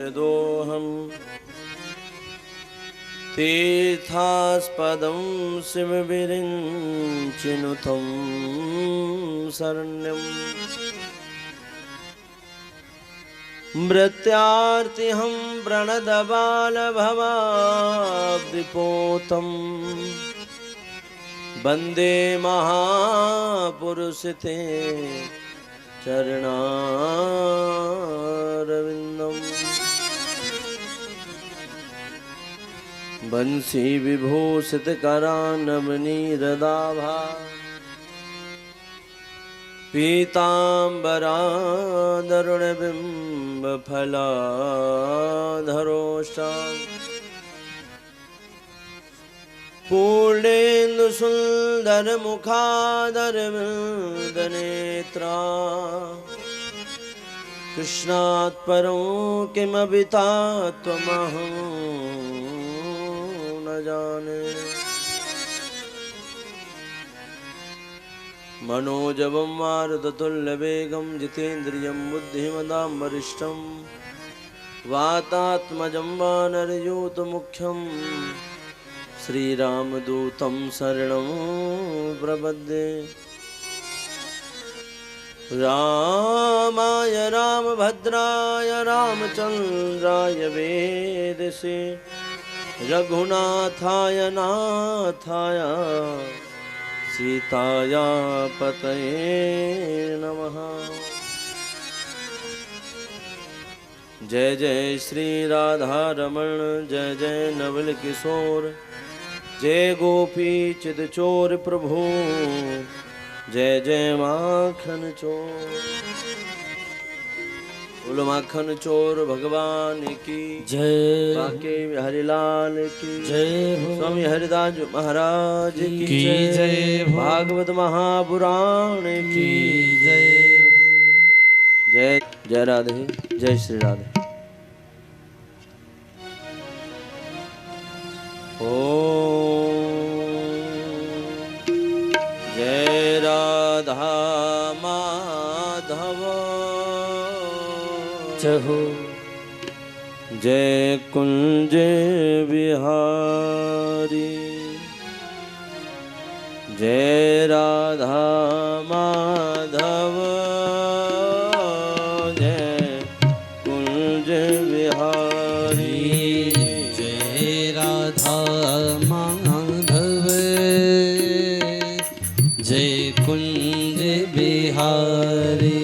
दोहम तीर्थास्पदं शिवविरिञ्चिनुतं शरण्यं मृत्यार्तिहं प्रणतबालभवाब्धिपोतं वन्दे महापुरुषते चरणारविन्दम् बंसी विभूषित करानवनीरदाभा पीताम्बरादरुणबिम्ब फलाधरोष्टा पूर्णेन्दु सुंदर मुखादरविन्दनेत्रा कृष्णात् परं किमभिता त्वमहं जाने मनोजवं मारुततुल्यवेगं जितेन्द्रियं बुद्धिमतां वरिष्ठं वातात्मजं वानरयूतमुख्यं श्रीरामदूतं शरणं प्रपद्ये। रामाय रामभद्राय रामचन्द्राय वेदसे रघुनाथाय नाथाय सीताया पतये नमः। जय जय श्री राधा रमण जय जय नवल किशोर जय गोपी चिदचोर प्रभु जय जय माखन चोर। बोलो माखन चोर भगवान की जय। बाके हरिलाल की जय हो। स्वामी हरिदास महाराज की जय हो। भागवत महापुराण की जय हो। जय जय राधे जय श्री राधे। ओम जय राधा माधव जहो जय कुंज बिहारी जय राधा माधव जय कुंज बिहारी जय राधा माधव जय कुंज बिहारी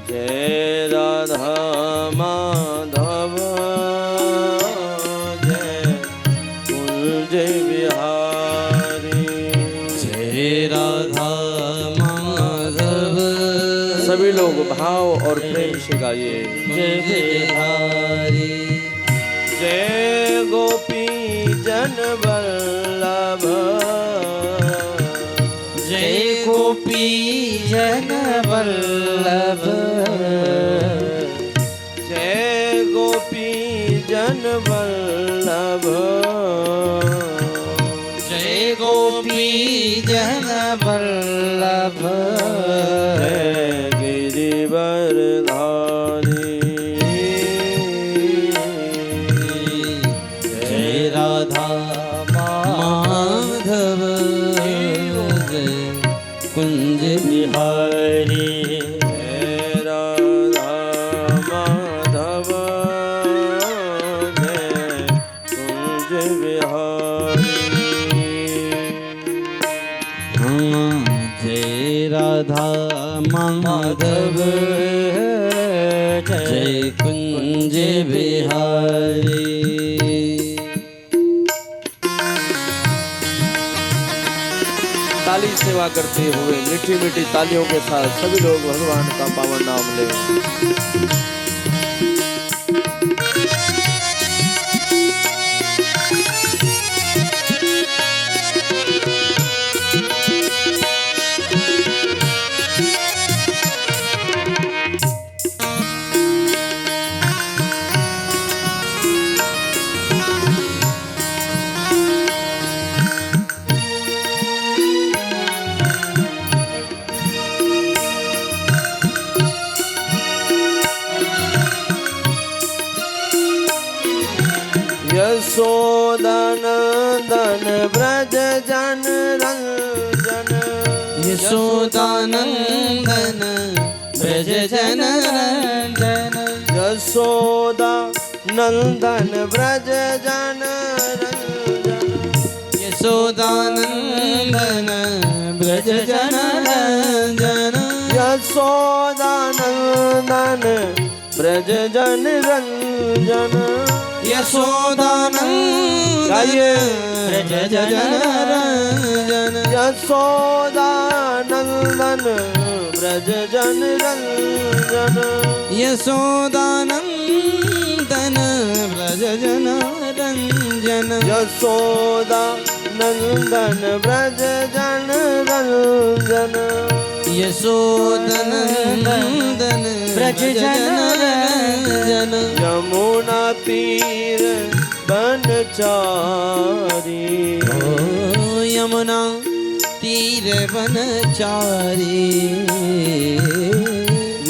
जय राधा माधव जय कुंज बिहारी जय राधा माधव सभी लोग भाव और प्रेम से गाइए। जय बिहारी जय गोपी जन वल्लभ जय गोपी जन वल्लभ जय गोपी जन वल्लभ जय गोपी जन वल्लभ जय गिरिवरधारी जय राधा माधव जय कुंज बिहारी जय राधा माधव जय कुंज बिहारी जय राधा माधव जय कुंज बिहारी। ताली सेवा करते हुए मीठी मीठी तालियों के साथ सभी लोग भगवान का पावन नाम लें। यशोदानंदन ब्रज जन रंजन यशोदानंदन ब्रज जन रंजन यशोदा नंदन ब्रज जन रंजन यशोदानंदन ब्रज जन रंजन यशोदानंदन ब्रज जन रंजन यशोदानंदन ब्रज जन रंजन यशोदानंदन ब्रज जन रंजन यशोदानंदन ब्रज जन रंजन यशोदानंदन ब्रज जन रंजन यशोदानंदन ब्रज जन रंजन यमुना तीर बनचारी ओ यमुना तीर बनचारी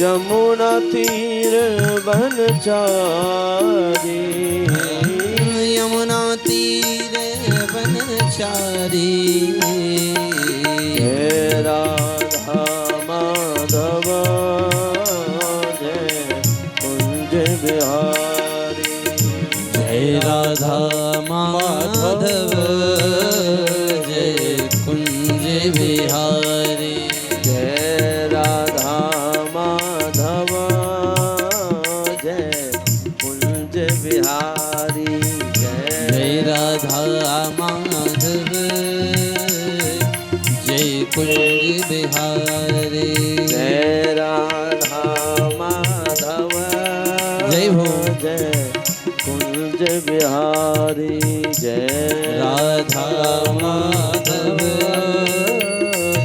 यमुना तीर बनचारी यमुना तीर बनचारी हे राधा माधव जय कुंज बिहारी जय राधा माधव जय कुंज बिहारी जय राधा माधव जय कुंज बिहारी जय राधा माधव जय कुंज बिहारी जय राधा माधव जय हो जय कुंज बिहारी जय राधा माधव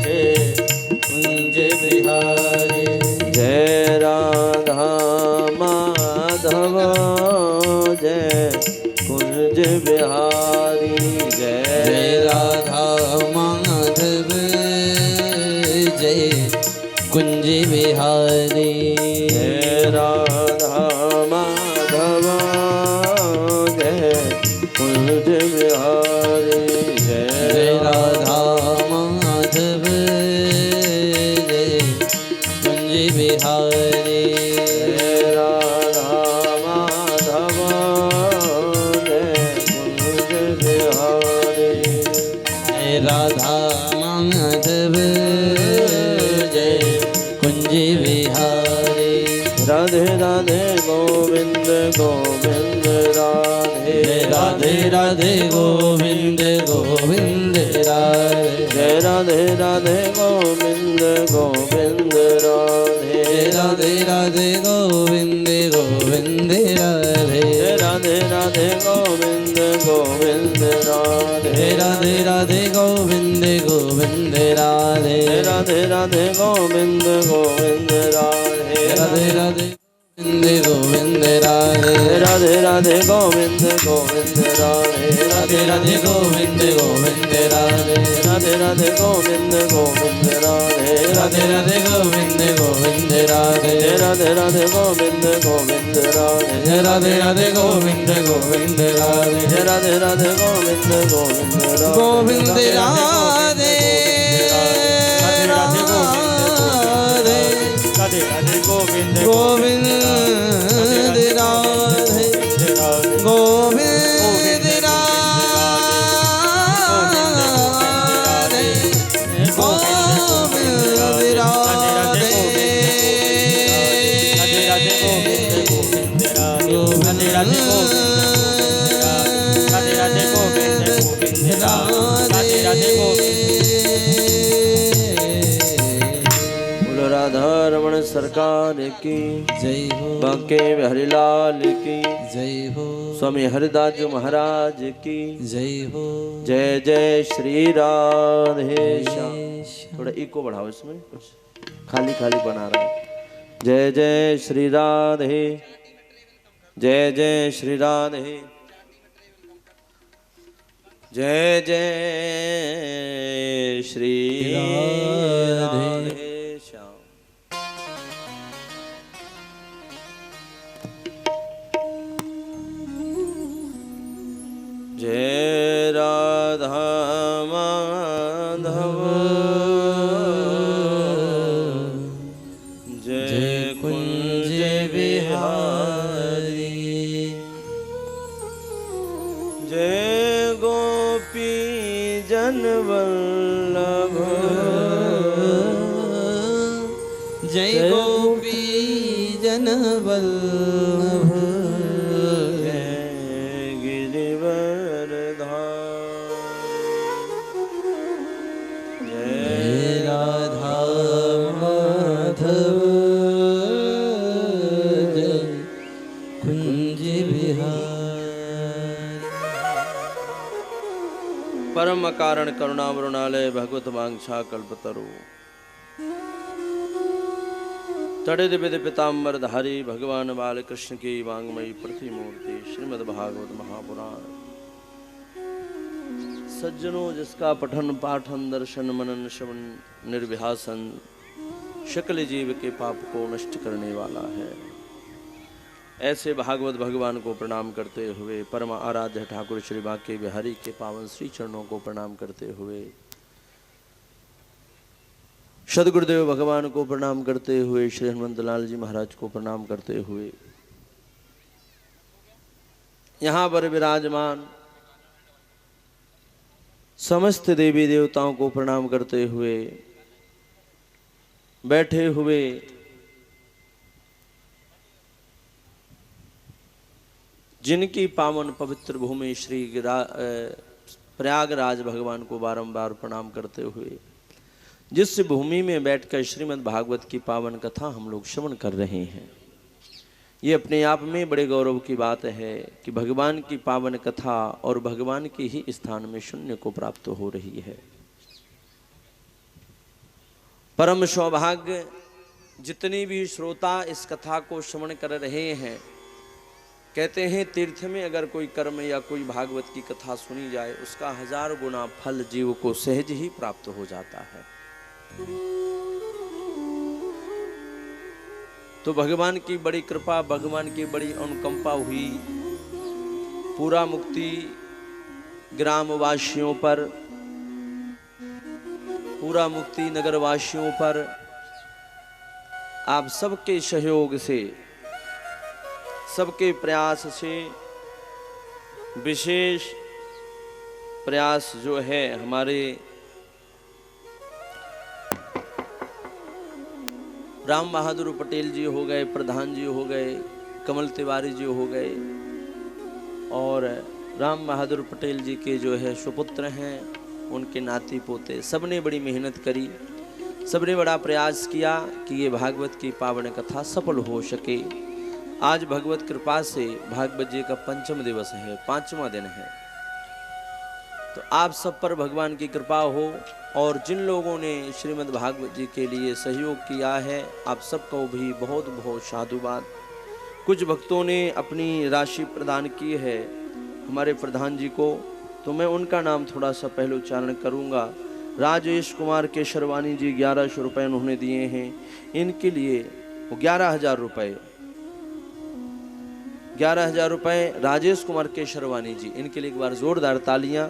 जय कुंज बिहारी जय राधा माधव जय कुंज बिहारी जय राधा माधव जय कुंज बिहारी जय राधा माधव जय कुंज बिहारी जय राधा माधव जय कुंज बिहारी जय राधा माधव जय कुंज बिहारी जय राधा माधव जय कुंज बिहारी राधे राधे गोविंद गोविंद राधे राधे राधे गोविंद गोविंद राधे जय राधे राधे गोविंद गोविंद राधे राधे राधे गोविंद गोविंद राधे राधे राधे गोविंद गोविंद राधे राधे राधे गोविंद गोविंद राधे राधे राधे गोविंद गोविंद राधे राधे राधे गोविंद राधे राधे राधे गोविंद गोविंद राधे राधे राधे गोविंद गोविंद राधे राधे राधे गोविंद गोविंद राधे राधे राधे गोविंद गोविंद राधे राधे राधे गोविंद गोविंद राधे राधे राधे गोविंद गोविंद राधे राधे राधे गोविंद गोविंद राधे गोविंद राधे राधे राधे राधे गोविंद गोविंद राधे गोविंद राधे गोविंद राधे बोलो राधा रमण सरकार की जय हो बांके हरिलाल की जय हो स्वामी हरिदास जी महाराज की जय हो जय जय श्री राधे श्याम। थोड़ा इको बढ़ाओ इसमें, कुछ खाली खाली बना रहा है। जय जय श्री राधे जय जय श्री राधे जय जय श्री राधे श्याम। जय राधा माधव जय कुंज बिहारी जय गोपी जन वल्लभ जय गोपी जन वल्लभ जय गिरिवरधारी जय राधा माधव जय कुंज बिहारी। परम कारण करुणा वरुणालय भगवत वांछा कल्पतरु तड़े दिव्य पिताम्बर धारी भगवान बाल कृष्ण की वांगमयी प्रतिमूर्ति श्रीमद् भागवत महापुराण। सज्जनों, जिसका पठन पाठन दर्शन मनन श्रवण निर्व्यासन शकल जीव के पाप को नष्ट करने वाला है, ऐसे भागवत भगवान को प्रणाम करते हुए परम आराध्य ठाकुर श्री बांके बिहारी के पावन श्री चरणों को प्रणाम करते हुए सदगुरुदेव भगवान को प्रणाम करते हुए श्री हनुमंत लाल जी महाराज को प्रणाम करते हुए यहाँ पर विराजमान समस्त देवी देवताओं को प्रणाम करते हुए बैठे हुए जिनकी पावन पवित्र भूमि श्री प्रयागराज भगवान को बारंबार प्रणाम करते हुए जिस भूमि में बैठकर श्रीमद् भागवत की पावन कथा हम लोग श्रवण कर रहे हैं, ये अपने आप में बड़े गौरव की बात है कि भगवान की पावन कथा और भगवान के ही स्थान में शून्य को प्राप्त हो रही है। परम सौभाग्य जितनी भी श्रोता इस कथा को श्रवण कर रहे हैं, कहते हैं तीर्थ में अगर कोई कर्म या कोई भागवत की कथा सुनी जाए उसका 1000 गुना फल जीव को सहज ही प्राप्त हो जाता है। तो भगवान की बड़ी कृपा, भगवान की बड़ी अनुकंपा हुई पूरा मुक्ति ग्रामवासियों पर, पूरा मुक्ति नगरवासियों पर आप सबके सहयोग से, सबके प्रयास से, विशेष प्रयास जो है हमारे राम बहादुर पटेल जी हो गए, प्रधान जी हो गए, कमल तिवारी जी हो गए और राम बहादुर पटेल जी के जो है सुपुत्र हैं, उनके नाती पोते, सबने बड़ी मेहनत करी, सबने बड़ा प्रयास किया कि ये भागवत की पावन कथा सफल हो सके। आज भगवत कृपा से भागवत जी का पंचम दिवस है, 5वां दिन है। तो आप सब पर भगवान की कृपा हो और जिन लोगों ने श्रीमद् भागवत जी के लिए सहयोग किया है, आप सबको भी बहुत बहुत साधुवाद। कुछ भक्तों ने अपनी राशि प्रदान की है हमारे प्रधान जी को, तो मैं उनका नाम थोड़ा सा पहले उच्चारण करूँगा। राजेश कुमार केशरवानी जी 1100 रुपये उन्होंने दिए हैं, इनके लिए 11,000 रुपये, 11,000 रुपये राजेश कुमार केशरवानी जी, इनके लिए एक बार जोरदार तालियां।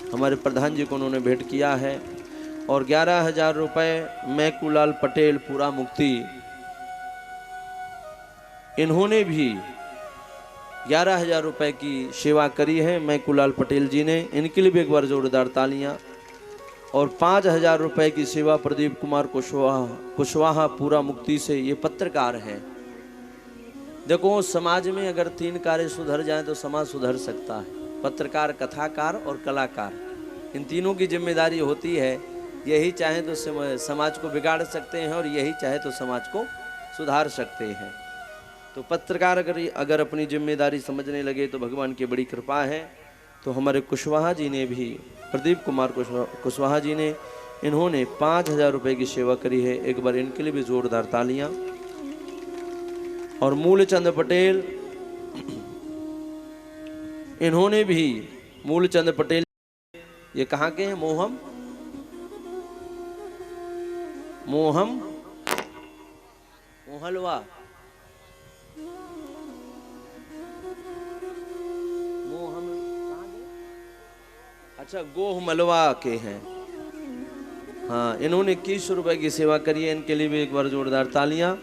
हमारे प्रधान जी को उन्होंने भेंट किया है। और 11,000 रुपये मैकूलाल पटेल पूरा मुक्ति, इन्होंने भी 11,000 रुपये की सेवा करी है मैकूलाल पटेल जी ने, इनके लिए भी एक बार जोरदार तालियां। और 5,000 रुपये की सेवा प्रदीप कुमार कुशवाहा पूरा मुक्ति से, ये पत्रकार हैं। देखो, समाज में अगर 3 कार्य सुधर जाएं तो समाज सुधर सकता है। पत्रकार, कथाकार और कलाकार, इन तीनों की जिम्मेदारी होती है। यही चाहे तो समाज को बिगाड़ सकते हैं और यही चाहे तो समाज को सुधार सकते हैं। तो पत्रकार अगर अपनी जिम्मेदारी समझने लगे तो भगवान की बड़ी कृपा है। तो हमारे कुशवाहा जी ने भी, प्रदीप कुमार कुशवाहा जी ने, इन्होंने 5,000 रुपये की सेवा करी है, एक बार इनके लिए भी जोरदार तालियां। और मूलचंद पटेल, इन्होंने भी, मूलचंद पटेल ये कहाँ के हैं? मोहलवा, अच्छा, गोह मलवा के हैं। हाँ, इन्होंने 21 रुपए की सेवा करी है, इनके लिए भी एक बार जोरदार तालियां।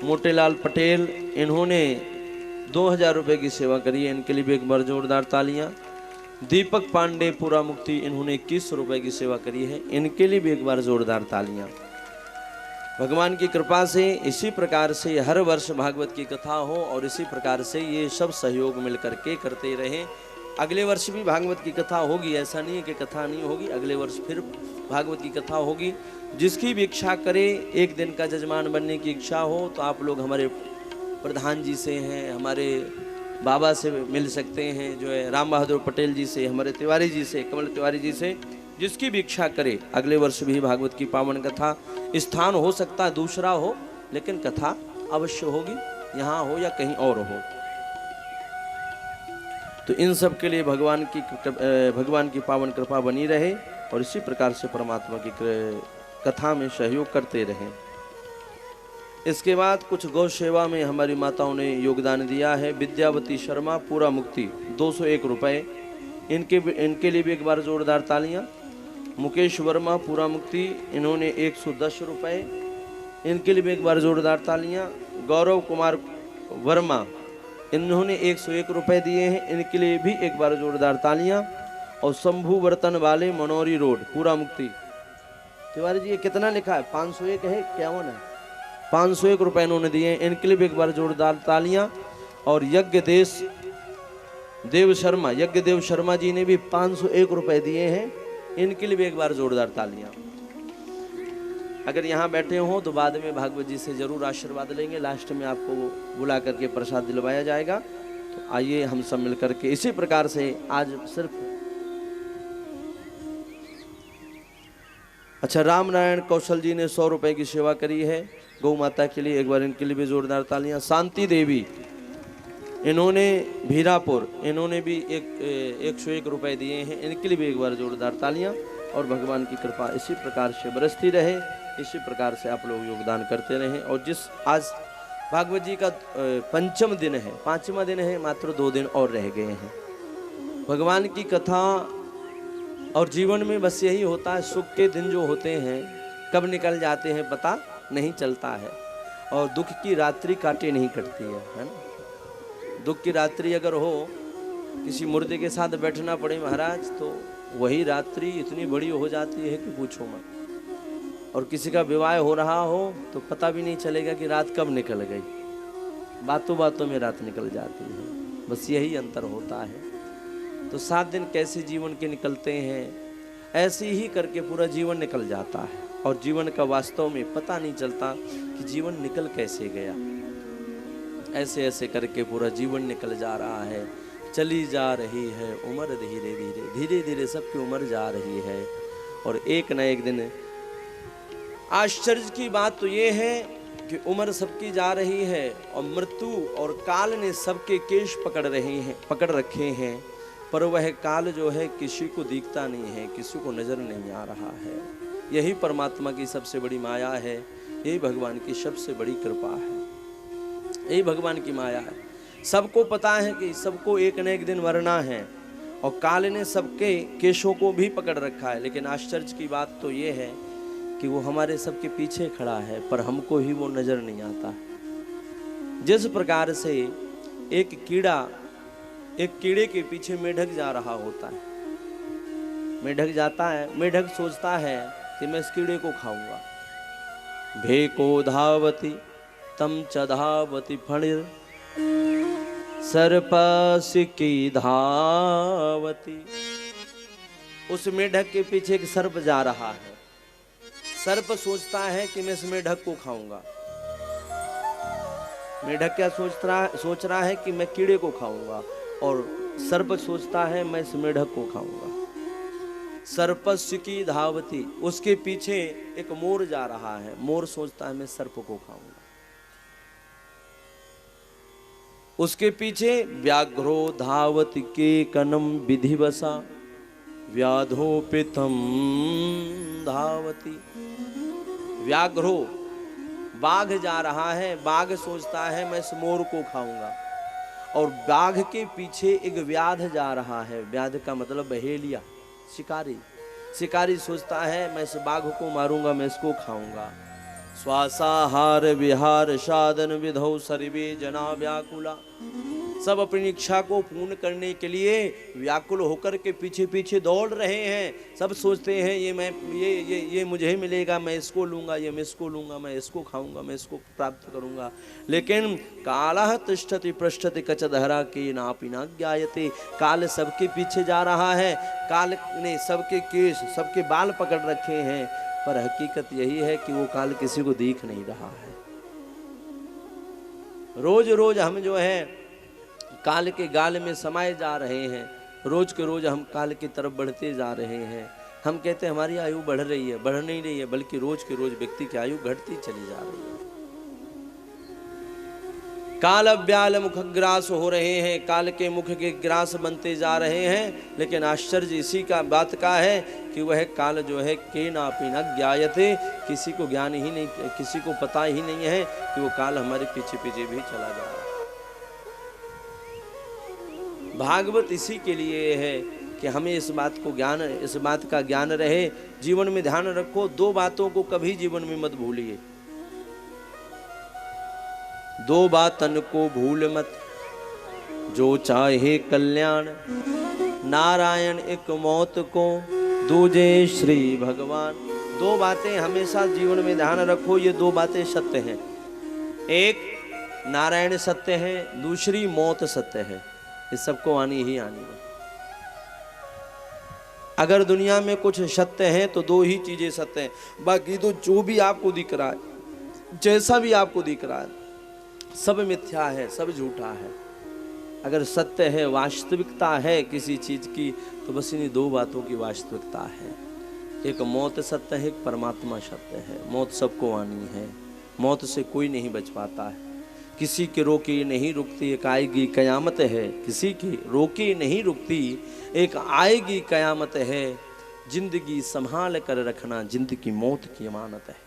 मोटेलाल पटेल, इन्होंने 2000 रुपए की सेवा करी है, इनके लिए भी एक बार जोरदार तालियां। दीपक पांडे पूरा मुक्ति, इन्होंने 21 रुपए की सेवा करी है, इनके लिए भी एक बार जोरदार तालियां। भगवान की कृपा से इसी प्रकार से हर वर्ष भागवत की कथा हो और इसी प्रकार से ये सब सहयोग मिलकर के करते रहें। अगले वर्ष भी भागवत की कथा होगी, ऐसा नहीं है कि कथा नहीं होगी, अगले वर्ष फिर भागवत की कथा होगी। जिसकी भी इच्छा करे, एक दिन का जजमान बनने की इच्छा हो, तो आप लोग हमारे प्रधान जी से हैं, हमारे बाबा से मिल सकते हैं, जो है राम बहादुर पटेल जी से, हमारे तिवारी जी से, कमल तिवारी जी से। जिसकी भी इच्छा करे, अगले वर्ष भी भागवत की पावन कथा, स्थान हो सकता है दूसरा हो, लेकिन कथा अवश्य होगी, यहाँ हो या कहीं और हो। तो इन सब के लिए भगवान की पावन कृपा बनी रहे और इसी प्रकार से परमात्मा की कथा में सहयोग करते रहें। इसके बाद कुछ गौ सेवा में हमारी माताओं ने योगदान दिया है। विद्यावती शर्मा पूरा मुक्ति 201 रुपये, इनके लिए भी एक बार जोरदार तालियां। मुकेश वर्मा पूरा मुक्ति, इन्होंने 110 रुपये, इनके लिए भी एक बार जोरदार तालियां। गौरव कुमार वर्मा, इन्होंने 101 रुपये दिए हैं, इनके लिए भी एक बार जोरदार तालियां। और शंभू बर्तन वाले मनोरी रोड पूरा मुक्ति, तिवारी जी ये कितना लिखा है? 501 है, 51 है, 501 रुपये इन्होंने दिए हैं, इनके लिए भी एक बार जोरदार तालियां। और यज्ञ देव शर्मा जी ने भी 501 रुपये दिए हैं, इनके लिए भी एक बार जोरदार तालियां। अगर यहाँ बैठे हो तो बाद में भागवत जी से जरूर आशीर्वाद लेंगे, लास्ट में आपको बुला करके प्रसाद दिलवाया जाएगा। तो आइए हम सब मिलकर के इसी प्रकार से आज सिर्फ अच्छा, राम नारायण कौशल जी ने 100 रुपए की सेवा करी है गौ माता के लिए, एक बार इनके लिए भी जोरदार तालियां। शांति देवी, इन्होंने भीरापुर, इन्होंने भी 101 रुपए दिए हैं, इनके लिए भी एक बार जोरदार तालियां। और भगवान की कृपा इसी प्रकार से बरसती रहे, इसी प्रकार से आप लोग योगदान करते रहें। और जिस आज भागवत जी का पंचम दिन है, 5वां दिन है, मात्र 2 दिन और रह गए हैं। भगवान की कथा और जीवन में बस यही होता है, सुख के दिन जो होते हैं कब निकल जाते हैं पता नहीं चलता है, और दुख की रात्रि काटे नहीं कटती है ना। दुख की रात्रि अगर हो, किसी मुर्दे के साथ बैठना पड़े महाराज, तो वही रात्रि इतनी बड़ी हो जाती है कि पूछो मत। और किसी का विवाह हो रहा हो तो पता भी नहीं चलेगा कि रात कब निकल गई, बातों बातों में रात निकल जाती है। बस यही अंतर होता है। तो 7 दिन कैसे जीवन के निकलते हैं, ऐसे ही करके पूरा जीवन निकल जाता है। और जीवन का वास्तव में पता नहीं चलता कि जीवन निकल कैसे गया। ऐसे ऐसे करके पूरा जीवन निकल जा रहा है, चली जा रही है उम्र, धीरे धीरे धीरे धीरे सबकी उम्र जा रही है। और एक न एक दिन, आश्चर्य की बात तो ये है कि उम्र सबकी जा रही है और मृत्यु और काल ने सबके केश पकड़ रखे हैं, पर वह काल जो है किसी को दिखता नहीं है, किसी को नजर नहीं आ रहा है। यही परमात्मा की सबसे बड़ी माया है, यही भगवान की सबसे बड़ी कृपा है, यही भगवान की माया है। सबको पता है कि सबको एक न एक दिन मरना है, और काल ने सबके केशों को भी पकड़ रखा है। लेकिन आश्चर्य की बात तो ये है कि वो हमारे सबके पीछे खड़ा है, पर हमको ही वो नजर नहीं आता। जिस प्रकार से एक कीड़े के पीछे मेढक जा रहा होता है, मेढक जाता है, मेढक सोचता है कि मैं इस कीड़े को खाऊंगा। भेको धावती तम च धावती फणिर सर्पसिकी धावती। उस मेढक के पीछे एक सर्प जा रहा है। सर्प सोचता है कि मैं इस मेढक को खाऊंगा। मेढक क्या सोच रहा है कि मैं कीड़े को खाऊंगा, और सर्प सोचता है मैं इस मेढक को खाऊंगा। सर्पसिकी धावती, उसके पीछे एक मोर जा रहा है। मोर सोचता है मैं सर्प को खाऊंगा। उसके पीछे व्याघ्रो धावति के कनम विधिवसा व्याधोपितम धावती। व्याघ्रो, बाघ जा रहा है, बाघ सोचता है मैं इस मोर को खाऊंगा। और बाघ के पीछे एक व्याध जा रहा है। व्याध का मतलब बहेलिया, शिकारी। शिकारी सोचता है मैं इस बाघ को मारूंगा, मैं इसको खाऊंगा। श्वासाहार विहार साधन विधौ सर्वे जना व्याकुला। सब अपनी इच्छा को पूर्ण करने के लिए व्याकुल होकर के पीछे पीछे दौड़ रहे हैं। सब सोचते हैं ये मुझे मिलेगा, मैं इसको लूंगा, ये मैं इसको लूंगा, मैं इसको खाऊंगा, मैं इसको प्राप्त करूंगा। लेकिन कालः तिष्ठति पृष्ठति कचधरा के नापि न ज्ञायते। काल सबके पीछे जा रहा है, काल ने सबके केश सबके बाल पकड़ रखे हैं, पर हकीकत यही है कि वो काल किसी को दिख नहीं रहा है। रोज रोज हम जो है काल के गाल में समाये जा रहे हैं। रोज के रोज हम काल की तरफ बढ़ते जा रहे हैं। हम कहते हैं हमारी आयु बढ़ रही है, बढ़ नहीं रही है, बल्कि रोज के रोज व्यक्ति की आयु घटती चली जा रही है। काल व्याल मुख ग्रास हो रहे हैं, काल के मुख के ग्रास बनते जा रहे हैं। लेकिन आश्चर्य इसी का बात का है कि वह काल जो है के नापि न ज्ञायते, किसी को ज्ञान ही नहीं, किसी को पता ही नहीं है कि वो काल हमारे पीछे पीछे भी चला जा रहा है। भागवत इसी के लिए है कि हमें इस बात का ज्ञान रहे। जीवन में ध्यान रखो, दो बातों को कभी जीवन में मत भूलिए। दो बातन को भूल मत, जो चाहे कल्याण, नारायण एक मौत को, दूजे श्री भगवान। दो बातें हमेशा जीवन में ध्यान रखो, ये दो बातें सत्य हैं। एक नारायण सत्य है, दूसरी मौत सत्य है। इस सबको आनी ही आनी है। अगर दुनिया में कुछ सत्य है तो दो ही चीजें सत्य हैं, बाकी तो जो भी आपको दिख रहा है, जैसा भी आपको दिख रहा है, सब मिथ्या है, सब झूठा है। अगर सत्य है, वास्तविकता है किसी चीज की, तो बस इन्हीं दो बातों की वास्तविकता है। एक मौत सत्य है, एक परमात्मा सत्य है। मौत सबको आनी है, मौत से कोई नहीं बच पाता है। किसी के रोकी नहीं रुकती, एक आएगी कयामत है। किसी की रोकी नहीं रुकती, एक आएगी कयामत है। जिंदगी संभाल कर रखना, जिंदगी मौत की अमानत है।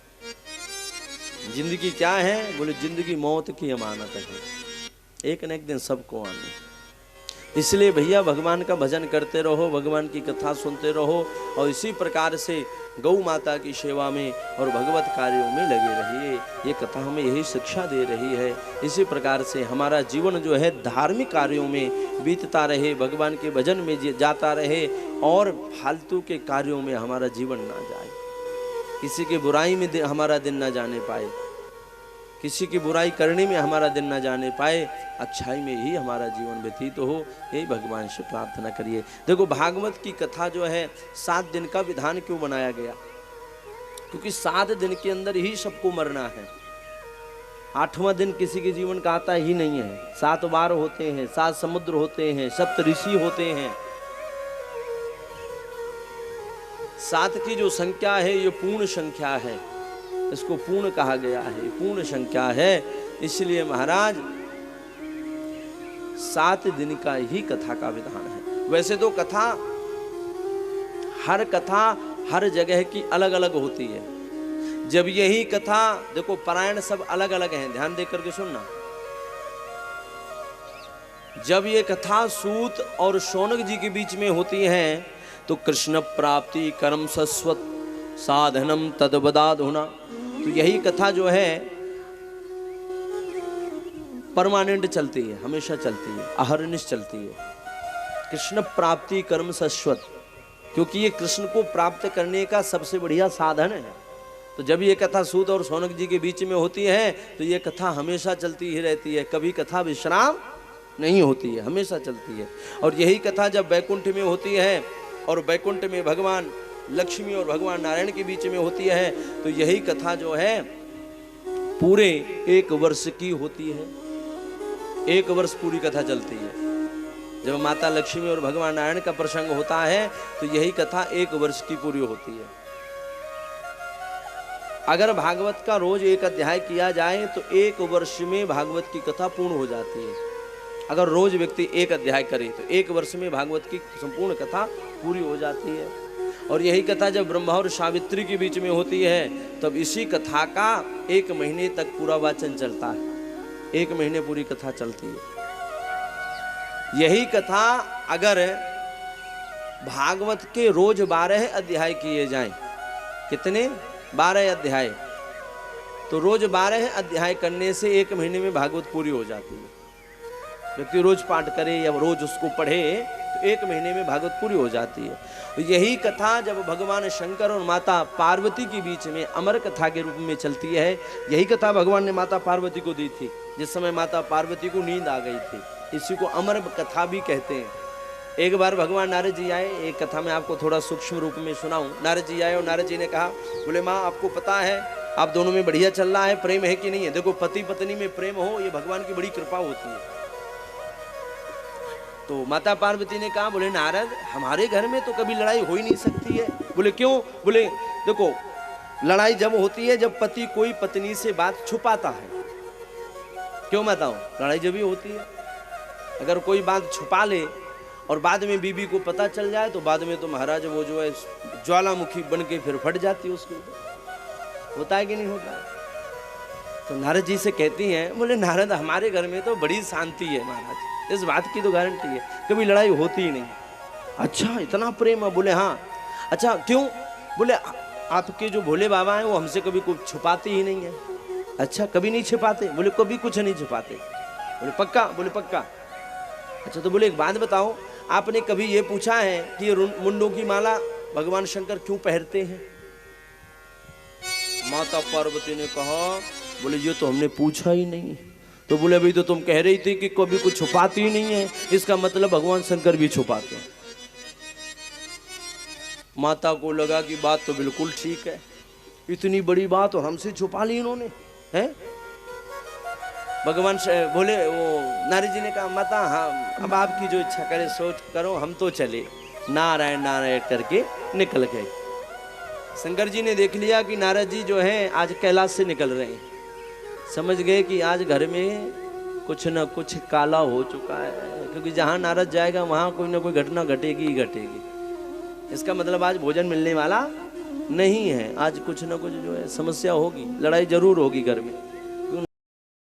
जिंदगी क्या है? बोले जिंदगी मौत की अमानत है, एक न एक दिन सबको आनी। इसलिए भैया भगवान का भजन करते रहो, भगवान की कथा सुनते रहो, और इसी प्रकार से गौ माता की सेवा में और भगवत कार्यों में लगे रहिए। ये कथा हमें यही शिक्षा दे रही है। इसी प्रकार से हमारा जीवन जो है धार्मिक कार्यों में बीतता रहे, भगवान के भजन में जाता रहे, और फालतू के कार्यों में हमारा जीवन ना जाए। किसी की बुराई में हमारा दिन ना जाने पाए, किसी की बुराई करने में हमारा दिन ना जाने पाए, अच्छाई में ही हमारा जीवन व्यतीत हो। यही भगवान से प्रार्थना करिए। देखो भागवत की कथा जो है 7 दिन का विधान क्यों बनाया गया? क्योंकि 7 दिन के अंदर ही सबको मरना है। 8वां दिन किसी के जीवन का आता ही नहीं है। 7 बार होते हैं, 7 समुद्र होते हैं, 7 ऋषि होते हैं। 7 की जो संख्या है ये पूर्ण संख्या है, इसको पूर्ण कहा गया है, पूर्ण संख्या है। इसलिए महाराज 7 दिन का ही कथा का विधान है। वैसे तो कथा हर जगह की अलग अलग होती है। जब यही कथा, देखो पारायण सब अलग अलग हैं, ध्यान देकर के सुनना। जब ये कथा सूत और शौनक जी के बीच में होती है तो कृष्ण प्राप्ति कर्म सस्वत साधनम तदबदाधुना, तो यही कथा जो है परमानेंट चलती है, हमेशा चलती है, अहरनिश चलती है। कृष्ण प्राप्ति कर्म सस्वत, क्योंकि ये कृष्ण को प्राप्त करने का सबसे बढ़िया साधन है। तो जब ये कथा सूत और शौनक जी के बीच में होती है तो ये कथा हमेशा चलती ही रहती है, कभी कथा विश्राम नहीं होती है, हमेशा चलती है। और यही कथा जब वैकुंठ में होती है और वैकुंठ में भगवान लक्ष्मी और भगवान नारायण के बीच में होती है, तो यही कथा जो है पूरे 1 वर्ष की होती है। 1 वर्ष पूरी कथा चलती है। जब माता लक्ष्मी और भगवान नारायण का प्रसंग होता है तो यही कथा 1 वर्ष की पूरी होती है। अगर भागवत का रोज 1 अध्याय किया जाए तो 1 वर्ष में भागवत की कथा पूर्ण हो जाती है। अगर रोज व्यक्ति 1 अध्याय करे तो 1 वर्ष में भागवत की संपूर्ण कथा पूरी हो जाती है। और यही कथा जब ब्रह्मा और सावित्री के बीच में होती है तब इसी कथा का 1 महीने तक पूरा वाचन चलता है। 1 महीने पूरी कथा चलती है। यही कथा अगर भागवत के रोज 12 अध्याय किए जाएं। कितने? 12 अध्याय। तो रोज 12 अध्याय करने से 1 महीने में भागवत पूरी हो जाती है। व्यक्ति रोज पाठ करे या रोज उसको पढ़े तो 1 महीने में भागवत पूरी हो जाती है। तो यही कथा जब भगवान शंकर और माता पार्वती के बीच में अमर कथा के रूप में चलती है, यही कथा भगवान ने माता पार्वती को दी थी जिस समय माता पार्वती को नींद आ गई थी। इसी को अमर कथा भी कहते हैं। एक बार भगवान नारद जी आए, एक कथा मैं आपको थोड़ा सूक्ष्म रूप में सुनाऊं। नारद जी आए और नारद जी ने कहा, बोले माँ आपको पता है आप दोनों में बढ़िया चल रहा है, प्रेम है कि नहीं है? देखो पति पत्नी में प्रेम हो ये भगवान की बड़ी कृपा होती है। तो माता पार्वती ने कहा, बोले नारद हमारे घर में तो कभी लड़ाई हो ही नहीं सकती है। बोले क्यों? बोले देखो लड़ाई जब होती है जब पति कोई पत्नी से बात छुपाता है। क्यों बताऊं? लड़ाई जब ही होती है अगर कोई बात छुपा ले और बाद में बीबी को पता चल जाए तो बाद में तो महाराज वो जो है ज्वालामुखी बन के फिर फट जाती है उसके ऊपर। होता है कि नहीं होता है? तो नारद जी से कहती हैं, बोले नारद हमारे घर में तो बड़ी शांति है महाराज, इस बात की तो गारंटी है, कभी लड़ाई होती ही नहीं। अच्छा इतना प्रेम है? बोले हाँ। अच्छा क्यों? बोले आपके जो भोले बाबा हैं वो हमसे कभी कुछ छुपाते ही नहीं है। अच्छा कभी नहीं छुपाते? बोले कभी कुछ नहीं छुपाते। बोले पक्का? बोले पक्का। अच्छा तो बोले एक बात बताओ, आपने कभी ये पूछा है कि ये मुंडों की माला भगवान शंकर क्यों पहनते हैं? माता पार्वती ने कहा, बोले ये तो हमने पूछा ही नहीं। तो बोले अभी तो तुम कह रही थी कि कभी कुछ छुपाती ही नहीं है, इसका मतलब भगवान शंकर भी छुपाते हैं। माता को लगा कि बात तो बिल्कुल ठीक है, इतनी बड़ी बात और हमसे छुपा ली इन्होंने हैं। भगवान बोले वो नारद जी ने कहा, माता हाँ अब आपकी जो इच्छा करे सोच करो, हम तो चले। नारायण नारायण करके निकल गए। शंकर जी ने देख लिया कि नारद जी जो हैं आज कैलाश से निकल रहे हैं, समझ गए कि आज घर में कुछ न कुछ काला हो चुका है, क्योंकि जहाँ नारद जाएगा वहाँ कोई ना कोई घटना घटेगी ही घटेगी। इसका मतलब आज भोजन मिलने वाला नहीं है, आज कुछ ना कुछ जो है समस्या होगी, लड़ाई जरूर होगी घर में।